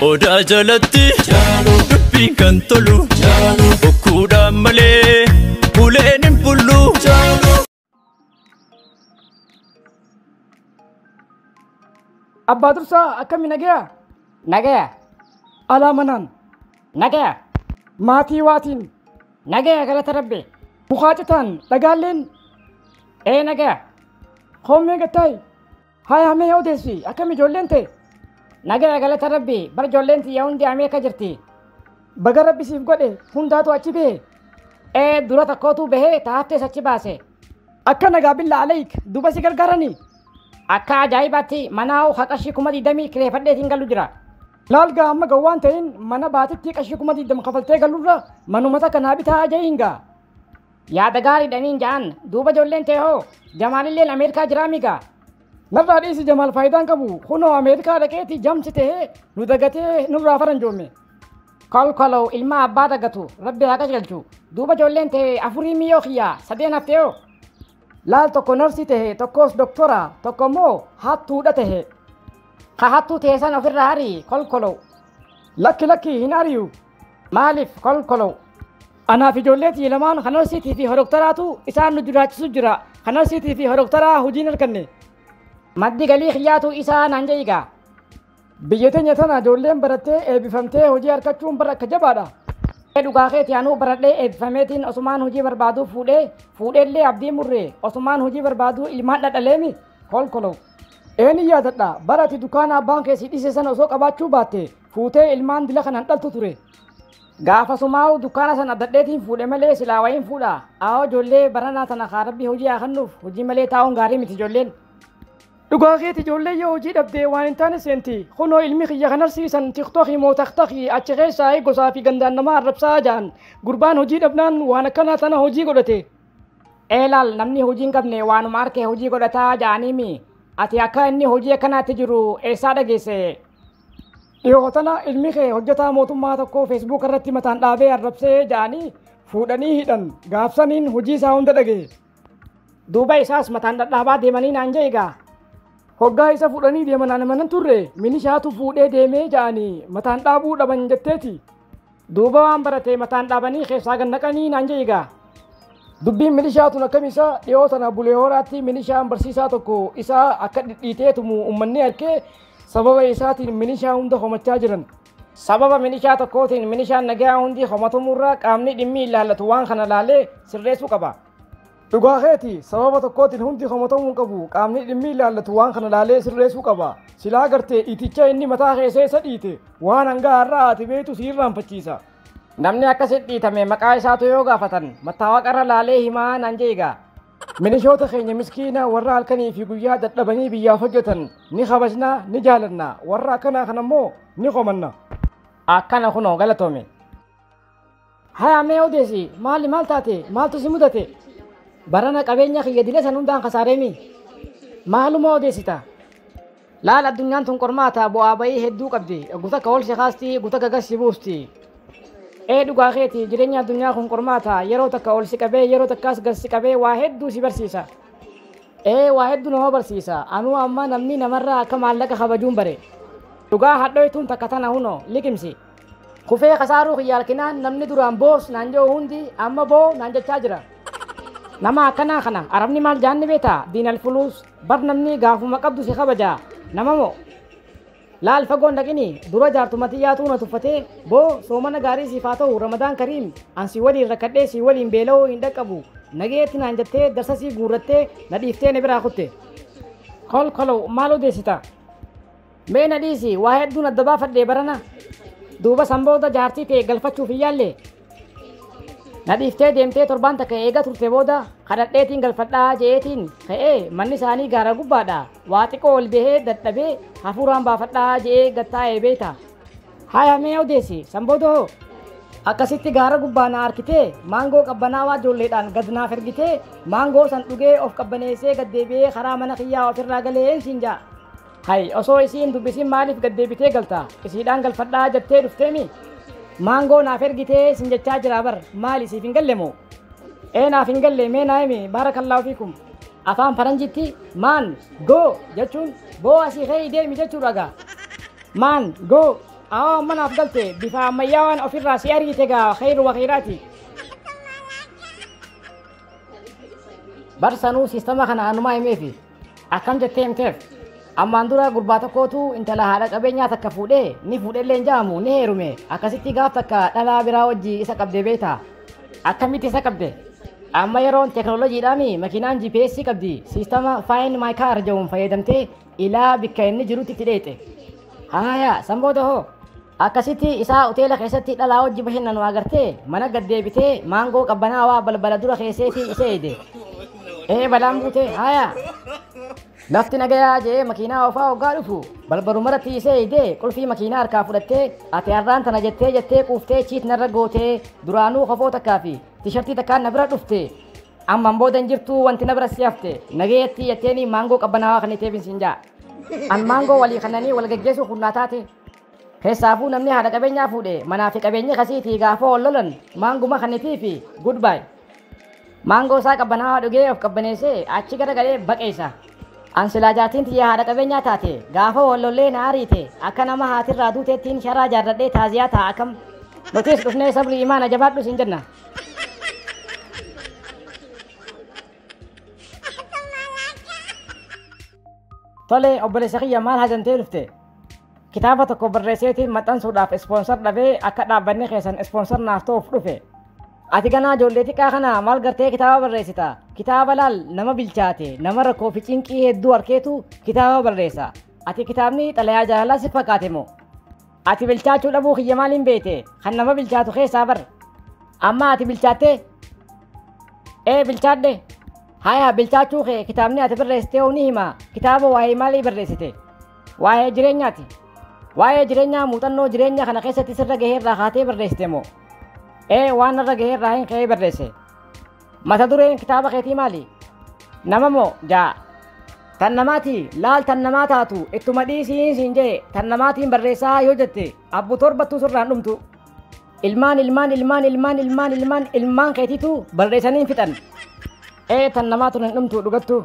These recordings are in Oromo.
Odaa jalatti dubbiin kan tolu bokkuudhaan malee uleen hin bullu. Abbaa dursaa akkami nagaya? Nagaya. Alaa manaan? Nagaya. Maatii waatiin? Nagaya galata Rabbi. Mukaacitaan dhagaalleen? Nagaya. Hoomee gattaay? Haaya hamee odeessi akkami ijoolleen ta'e? Nagaya galata Rabbi bar ijoolleen tiyya hundi Ameerika jirti. Baga Rabbi siif godhe hundaatu achi bahe? Dura takkootu bahee taaftees achi baase. Akka nagaa billa alayk duba si gargaaranii? Akka ajaa'ibaatti manaa qarshii 20 kireeffadheetiin galu jira. Laal gaa amma gawwaan ta'in mana baatitti qarshii 20 kafaltee galurra manumata kanaa bitaa ajaa'ingaa. Yaada gaariidhaniin ja'an duuba ijoolleen ta'e hoo Jamaalilleen Ameerikaa jiraa migaa. Narraa dhiisi Jamaal faayidaan qabu kunoo Ameerikaa dhaqeeti jamsi ta'ee nu dagatee nurraa faranjoome. Kolkoloo ilma abbaa dagatu Rabbi haa qajeelchu duuba ijoolleen ta'e afurii miyyoo kiyyaa sadeen haftee hoo. Laal tokko narsii tahe tokkos doktora tokko immoo hattuudha tahe. Ka hattuu ta'e san ofirraa harii kolkoloo. Lakki hin ariyu. Maaliif kolkoloo? Anaaf ijoolleetii lamaan kan narsiitii fi doktoraatu isaan nu jiraachisu jira. Kan narsiitii fi doktoraa hojiin arganne. Maddi galii kiyyaatu isaa naan ja'igaa. Biyya teenya tana ijoolleen barattee eebbifamtee hojii argachuun bara akka jabaadha. Dhugaa keetii anuu baradhee eebbifameetiin osumaan hojii barbaaduu fuudheellee abdii murree osumaan hojii barbaaduu ilmaan dhadhaleemi kolkoloo. Eeni yaadadha barati dukaana abbaan keessi dhise sana osoo qabaachuu baatte fuutee ilmaan dila kanan dhaltu ture. Gaafa sumaa'u dukkaana sana abdadheetiin fuudhe malee silaa wayiin fuudha. Aawoo ijoollee baranaa tana kaarabbii hojii haa kennuuf hojii malee taa'uun gaarii miti ijoolleen. Dhugaa keeti ijoollee yoo hojii dhabdee waan hin taane seenti kunoo ilmi kiyya kan arsiisan tiktokii moo taktakii achi keessaa gosaa fi gandaan nama arrabsaa ja'an gurbaan hojii dhabnaan waan akkanaa tana hojii godhate. Laal namni hojii hin qabne waanuma harkee hojii godhataa ja'aniimi ati akka inni hojii akkanaatti jiru eessaa dhageesse? Dhiyoo tana ilmi kee hojjetaa mootummaa tokko feesbuuk irratti mataan dhaabee arrabsee ja'anii fuudhanii hidhan gaafsaniin hojii isaa hunda dhagee. Duuba isaas mataan dhadhaabaa deemanii naan jeegaa. Hoggaa isa fuudhanii deeman manan turre minishaatu fuudhee deemee ja'anii mataan dhaabuu dhaban jetteeti. Duuba waan barate mataan dhaabanii keessaa gannaqanii naan jeegaa. Dubbiin milishaatuun akkamisaa dhiyoo tana bulee horaatti milishaan barsiisaa tokko isaa akka dhidhiiteetumu uummanni harkee sababa isaatiin milishaa hunda homachaa jiran. Sababa milishaa tokkootiin milishaan nagaa hundi homatumurraa qaamni dhimmi ilaallatu waan kana laalee sirreessuu qaba. Dhugaa keeti sababa tokkootiin hundi homatamuu qabu qaamni dhimmi ilaallatu waan kana laalee sirreessuu qaba. Silaa gartee iticha inni mataa keessee isa dhiite waan hangaa har'aa ati beetu si irraanfachiisa. Namni akkasitti dhiitame maqaa isaatu yoo gaafatan mattaawaqarra laalee himaa naan jeegaa. Milishoota keenya miskiina warra halkanii fi guyyaa dadhabanii biyyaaf hojjetan ni kabajnaa ni jaalanna warra akkanaa kanammoo ni qomanna. Akkana kunoo galatoome. Haa mee odeessi maal taate maaltu si mudate? Barana qabeenya kiyya dile san hundaan kasaareemi. Maaluma odeessita? Laal addunyaan tun qormaata bu'aa bayii hedduu qabdi. Guta ka ol si kaasti guta ka gas si buusti. Dhugaa keeti jireenya addunyaa kun qormaata yeroo takka ol si qabee yeroo takkaas gas si qabee waa hedduu si barsiisa. Waa hedduu nama barsiisa. Anuu amma namni namarraa akka maallaqa kabajuun bare. Dhugaa hadhoytuun takka tana hunoo liqimsi. Kufee kasaaruu kiyya halkinaan namni duraan boos naan jedhu hundi amma boo naan jechaa jira. Nama akkanaa kana arabni maal jaanni beeta diinal fuluus bar namni gaafuma qabdu si kabaja nama moo laal fagoon dhaqini dura jaartumatiyyaatu na tuffatee boo soomana gaarii siif haa ta'u ramadaan kariim an si waliin rakkadhee si waliin beela'uu hin dhaqqabu nageetti naan jettee darsa sii guurrattee na dhiiftee na biraa kutte. Kolkoloo maal odeessita? Mee na dhiisi waa hedduun adda baafadhee barana duuba sanbooda jaartii ta'e galfachuuf hin yaalle. Na dhiiftee deemtee torbaan takka eega turte booda kadhadheetiin galfadhaa je'eetiin ka'ee manni isaanii gaara gubbaadha. Waa xiqqoo ol bahee dadhabee hafuuraan baafadhaa je'ee gattaa'ee beeta. Haaya mee odeessi sanbooda hoo akkasitti gaara gubbaa na harkitee maangoo qabbanaawaa ijoolleedhaan gad naaf ergitee maangoo san dhugee of qabbaneessee gaddeebi'ee karaa mana kiyyaa ofirraa galee siin ja'a. Hay osoo isiin dubbisiin maaliif gaddeebitee galta isiidhaan galfadhaa jettee dhufteemi. Maangoo naaf ergitee sin jechaa jira bar maali siif hin galle moo? Naaf hin galle mee naa'imi baarakallaahu fiikum. Afaan faranjitti maan goo jechuun boo asii ka'ee deemi jechuudha gaa. Maan goo من أفضلته بفا مياوان أو في الرأس أريتك خير وخيراتي برسانو سيستما خنا أنما يميفي أكم جتهم تف أما أندورا قرباتا كوتو انت لها لك أبين ياتك فوده نفوده اللي انجامو نهيرمي أكاسيتي غافتك للا براوجي إسا قبده بيتا أكميتي إسا قبده أما يرون تكنولوجي دامي مكينان جي بي اس سي قبدي سيستما فاين ماي كار جوم فايدمتي إلا بكاين جروتي تديته هايا سنبوده هو أكاسيتي إسا أوتيلا خيستي للا وجي بحنا نواغرتي منا قد ديبتي مانغو قبناوا بلبلدورا خيسيتي إسيدي إيه بلامبوتي هايا لفتي نجايا جي مكينا وفا وقالفو بلبرو مرتي سيدي كل في مكينا أركا فلتي أتياران تنجتي جتي كوفتي چيت نرقوتي درانو خفوتا كافي تيشرتي تكان نبرا رفتي أما مبودن جرتو وانت نبرا سيافتي نجيتي يتيني مانغو قبناوا خنيتي بن سنجا أن مانغو ولي خناني والجيسو خناتاتي حسابو نمني هذا كبينيا فودي منافق كبينيا خسيتي غافو لولن مانغو ما خنيتي في جود باي مانغو سا قبناوا دوغي أف قبنيسي أچي كده غالي بقيسا أنسلا جاتين تيا هذا كبينيا تاتي غافو لولي ناريتي أكنا ما هاتي رادو تين شرا جردي تازيا تا أكم نوتيس كفني سبري إيمان جبات بس إنجرنا طلع أبلي سخية مال هجن تلفته كتابة كبر رسيتي متن سوداف سبونسر دبي أكاد بني خيسان سبونسر نافتوف رفه أتيكنا جولتي كأخنا مال قرتي كتابة بريستا كتابة لال نما بيلشاتي نما ركو في تشينكي هدو أركيتو كتابة بريسا أتي كتابني تلايا جهلا سفكاتمو أتي بيلشاتو لبو خيمالين بيتي خن نما بيلشاتو خي صبر أما أتي بيلشاتي إيه بيلشاتي هايا بيلشاتو خي كتابني أتي بريستي ونيما كتابة واهي مالي بريستي واهي جرينياتي واهي جرينيا موتنو جرينيا خنا خيستي سر غير راخاتي بريستيمو إيه وانا رجعي راين خي بريسه متى دورين كتابة خيتي مالي نمامو جا تنماتي لال تنماتاتو اتمدي سينجي تنماتي بريسا يوجتي أبو تربتو سرانمتو ilmaan keetiitu barreessanii fixan tannamaatu nan dhumtu dhugattu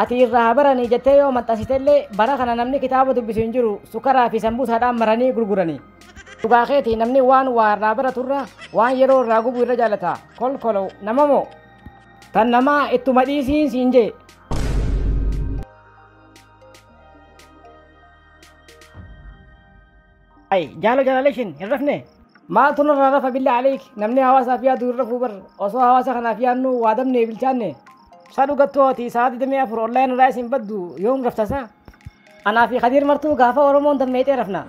ati irraa baranii jettee yoo maxxansitellee bara kana namni kitaaba dubbisu hin jiru sukaraa fi sambuusaadhaan maranii gurguranii dhugaa keetii namni waan waa irraa baraturra waan yeroo irraa gubuu irra jaalata kolkolow namamoo tan namaa ittuma dhiisiin siin jee ay jaalo jaalaleeshin hin rafne maaltu narraa rafa billah aleek namni hawaasaaf yaadu hin rafuu bar osoo hawaasa kanaaf yaadnu waa dabne bilchaanne sa dhugattooti sa'aatii 24 online irraa isin baddu yoom raftasa anaa fi Khadiir martuu gaafa Oromoon dammeexee rafna